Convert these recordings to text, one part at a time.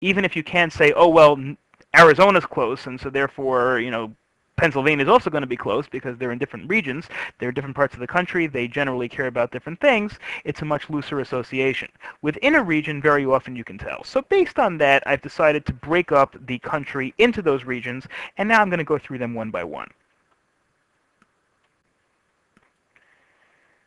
even if you can say, oh, well, Arizona's close, and so therefore, Pennsylvania is also going to be close because they're in different regions, they're different parts of the country, they generally care about different things, it's a much looser association. Within a region, very often you can tell. So based on that, I've decided to break up the country into those regions, and now I'm going to go through them one by one.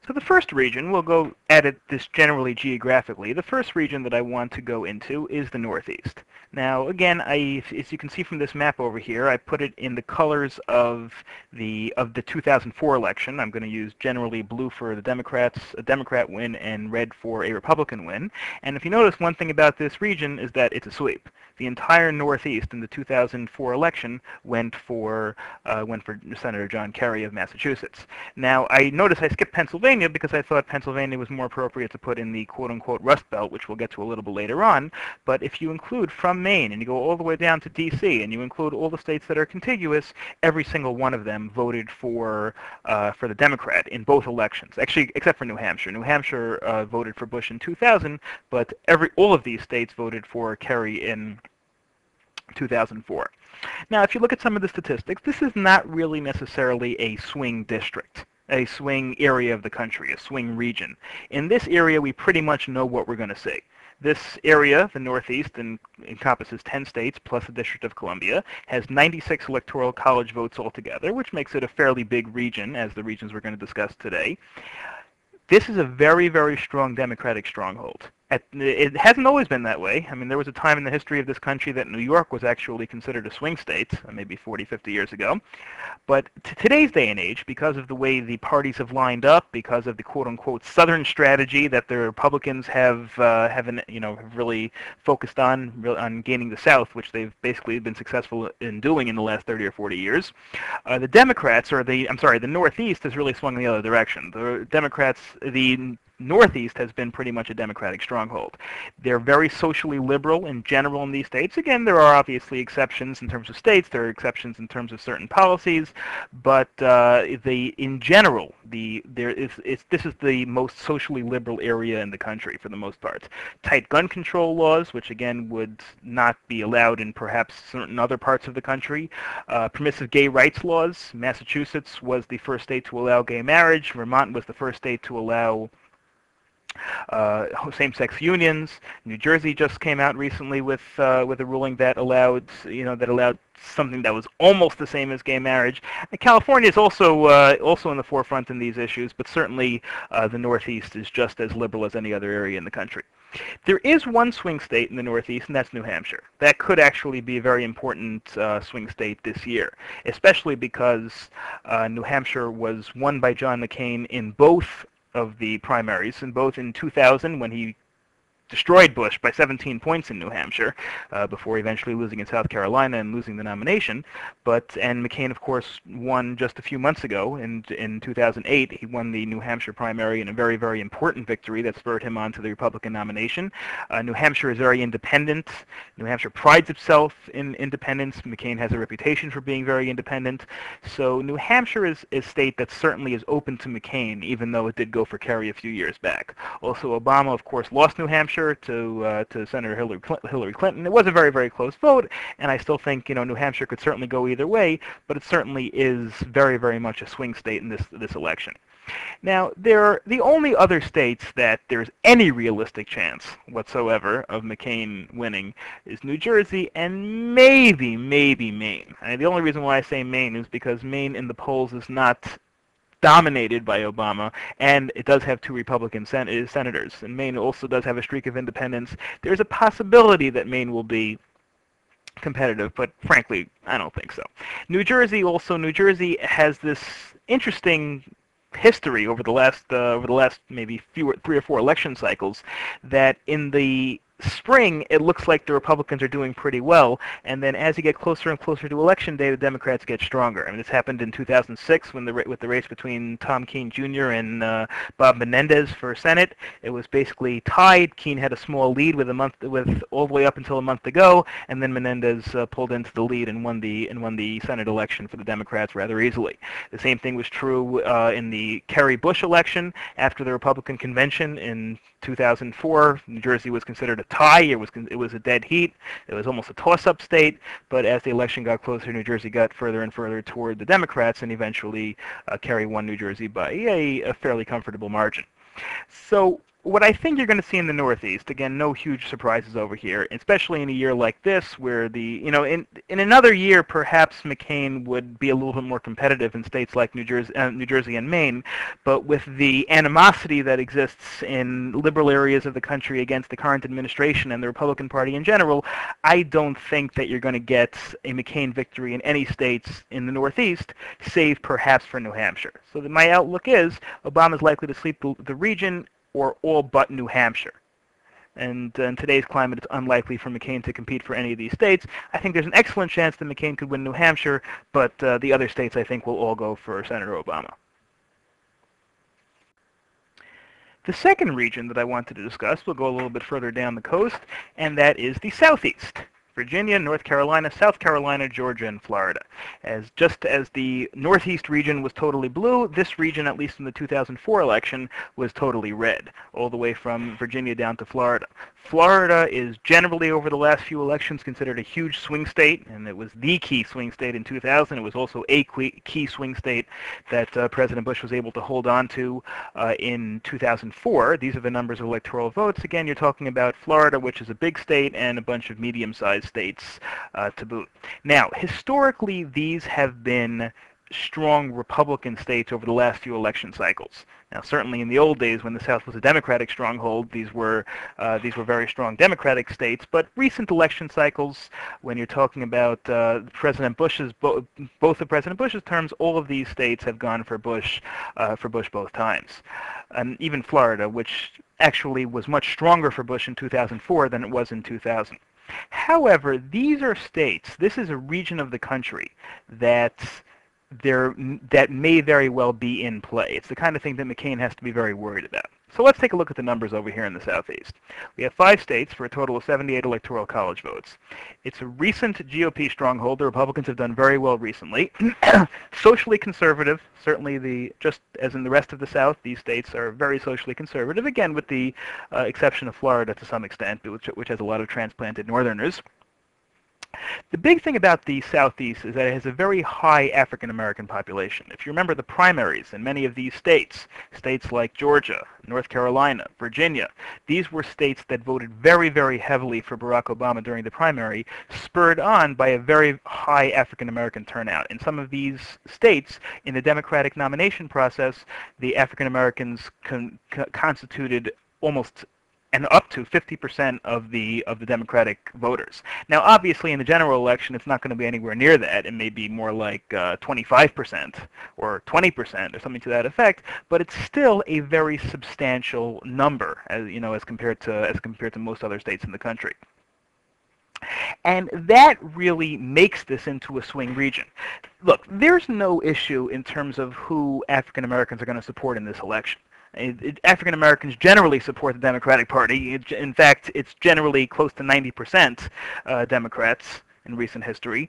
So the first region, we'll go at it this generally geographically. The first region that I want to go into is the Northeast. Now, again, as you can see from this map over here, I put it in the colors of the 2004 election. I'm going to use generally blue for the Democrats, a Democrat win, and red for a Republican win. And if you notice, one thing about this region is that it's a sweep. The entire Northeast in the 2004 election went for Senator John Kerry of Massachusetts. Now, I notice I skipped Pennsylvania because I thought Pennsylvania was more appropriate to put in the quote-unquote Rust Belt, which we'll get to a little bit later on. But if you include from Maine and you go all the way down to D.C. and you include all the states that are contiguous, every single one of them voted for the Democrat in both elections. Actually, except for New Hampshire. New Hampshire voted for Bush in 2000, but all of these states voted for Kerry in 2004. Now, if you look at some of the statistics, this is not really necessarily a swing district, a swing area of the country, a swing region. In this area, we pretty much know what we're going to see. This area, the Northeast, encompasses 10 states plus the District of Columbia, has 96 electoral college votes altogether, which makes it a fairly big region, as the regions we're going to discuss today. This is a very, very strong Democratic stronghold. It hasn't always been that way. I mean, there was a time in the history of this country that New York was actually considered a swing state, maybe 40, 50 years ago. But to today's day and age, because of the way the parties have lined up, because of the quote-unquote Southern strategy that the Republicans have really focused on gaining the South, which they've basically been successful in doing in the last 30 or 40 years, the Northeast has really swung in the other direction. The Northeast has been pretty much a Democratic stronghold. They're very socially liberal in general in these states. Again, there are obviously exceptions in terms of states. There are exceptions in terms of certain policies, but in general, this is the most socially liberal area in the country for the most part. Tight gun control laws, which again would not be allowed in perhaps certain other parts of the country. Permissive gay rights laws. Massachusetts was the first state to allow gay marriage. Vermont was the first state to allow same-sex unions. New Jersey just came out recently with a ruling that allowed something that was almost the same as gay marriage. And California is also in the forefront in these issues, but certainly the Northeast is just as liberal as any other area in the country. There is one swing state in the Northeast, and that's New Hampshire. That could actually be a very important swing state this year, especially because New Hampshire was won by John McCain in both of the primaries, and both in 2000 when he destroyed Bush by 17 points in New Hampshire before eventually losing in South Carolina and losing the nomination. And McCain, of course, won just a few months ago in 2008. He won the New Hampshire primary in a very, very important victory that spurred him on to the Republican nomination. New Hampshire is very independent. New Hampshire prides itself in independence. McCain has a reputation for being very independent. So New Hampshire is a state that certainly is open to McCain, even though it did go for Kerry a few years back. Also, Obama, of course, lost New Hampshire to Senator Hillary Clinton. It was a very, very close vote, and I still think New Hampshire could certainly go either way, but it certainly is very, very much a swing state in this election. Now, the only other states that there's any realistic chance whatsoever of McCain winning is New Jersey and maybe Maine. And the only reason why I say Maine is because Maine in the polls is not dominated by Obama, and it does have two Republican senators. And Maine also does have a streak of independence. There's a possibility that Maine will be competitive, but frankly, I don't think so. New Jersey has this interesting history over the last maybe 3 or 4 election cycles that in the spring, it looks like the Republicans are doing pretty well, and then as you get closer and closer to Election Day, the Democrats get stronger. I mean, this happened in 2006 with the race between Tom Keene Jr. and Bob Menendez for Senate. It was basically tied. Keene had a small lead with all the way up until a month to go, and then Menendez pulled into the lead and won the Senate election for the Democrats rather easily. The same thing was true in the Kerry-Bush election. After the Republican convention in 2004, New Jersey was considered a tie. It was a dead heat. It was almost a toss-up state. But as the election got closer, New Jersey got further and further toward the Democrats, and eventually Kerry won New Jersey by a fairly comfortable margin. So what I think you're going to see in the Northeast, again, no huge surprises over here, especially in a year like this, where in another year, perhaps McCain would be a little bit more competitive in states like New Jersey and Maine, but with the animosity that exists in liberal areas of the country against the current administration and the Republican Party in general, I don't think that you're going to get a McCain victory in any states in the Northeast, save perhaps for New Hampshire. So my outlook is Obama's likely to sweep the region, or all but New Hampshire. And in today's climate, it's unlikely for McCain to compete for any of these states. I think there's an excellent chance that McCain could win New Hampshire, but the other states, I think, will all go for Senator Obama. The second region that I wanted to discuss will go a little bit further down the coast, and that is the Southeast. Virginia, North Carolina, South Carolina, Georgia, and Florida. Just as the Northeast region was totally blue, this region, at least in the 2004 election, was totally red, all the way from Virginia down to Florida. Florida is generally, over the last few elections, considered a huge swing state, and it was the key swing state in 2000. It was also a key swing state that President Bush was able to hold on to in 2004. These are the numbers of electoral votes. Again, you're talking about Florida, which is a big state, and a bunch of medium-sized states to boot. Now, historically, these have been strong Republican states over the last few election cycles. Now, certainly in the old days when the South was a Democratic stronghold, these were very strong Democratic states. But recent election cycles, when you're talking about President Bush's both of President Bush's terms, all of these states have gone for Bush both times. Even Florida, which actually was much stronger for Bush in 2004 than it was in 2000. However, these are states. This is a region of the country that may very well be in play. It's the kind of thing that McCain has to be very worried about. So let's take a look at the numbers over here in the Southeast. We have 5 states for a total of 78 electoral college votes. It's a recent GOP stronghold. The Republicans have done very well recently. Socially conservative, certainly just as in the rest of the South, these states are very socially conservative, again with the exception of Florida to some extent, which has a lot of transplanted Northerners. The big thing about the Southeast is that it has a very high African American population. If you remember the primaries in many of these states like Georgia, North Carolina, Virginia, these were states that voted very, very heavily for Barack Obama during the primary, spurred on by a very high African American turnout. In some of these states, in the Democratic nomination process, the African Americans constituted almost and up to 50% of the Democratic voters. Now, obviously, in the general election, it's not going to be anywhere near that. It may be more like 25% or 20% or something to that effect. But it's still a very substantial number, as compared to most other states in the country. And that really makes this into a swing region. Look, there's no issue in terms of who African Americans are going to support in this election. African Americans generally support the Democratic Party. In fact, it's generally close to 90% Democrats in recent history.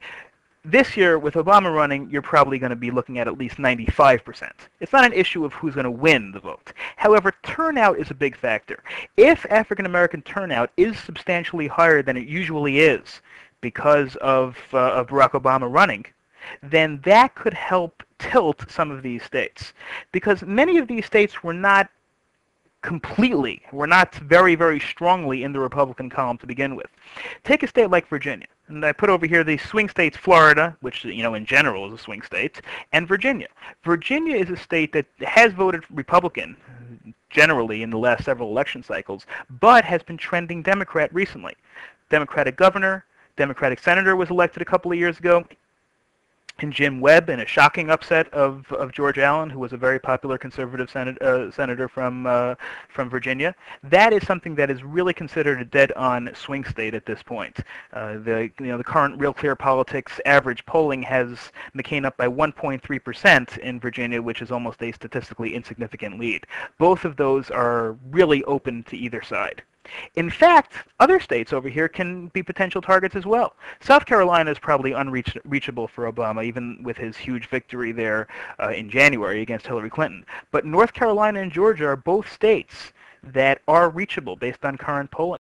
This year, with Obama running, you're probably going to be looking at least 95%. It's not an issue of who's going to win the vote. However, turnout is a big factor. If African American turnout is substantially higher than it usually is because of Barack Obama running, then that could help tilt some of these states, because many of these states were not very, very strongly in the Republican column to begin with. Take a state like Virginia, and I put over here the swing states: Florida, which in general is a swing state, and Virginia. Virginia is a state that has voted Republican generally in the last several election cycles, but has been trending Democrat recently. Democratic governor, Democratic senator was elected a couple of years ago, and Jim Webb, in a shocking upset of George Allen, who was a very popular conservative senator from Virginia. That is something that is really considered a dead-on swing state at this point. The current Real Clear Politics average polling has McCain up by 1.3% in Virginia, which is almost a statistically insignificant lead. Both of those are really open to either side. In fact, other states over here can be potential targets as well. South Carolina is probably unreachable for Obama, even with his huge victory there in January against Hillary Clinton. But North Carolina and Georgia are both states that are reachable based on current polling.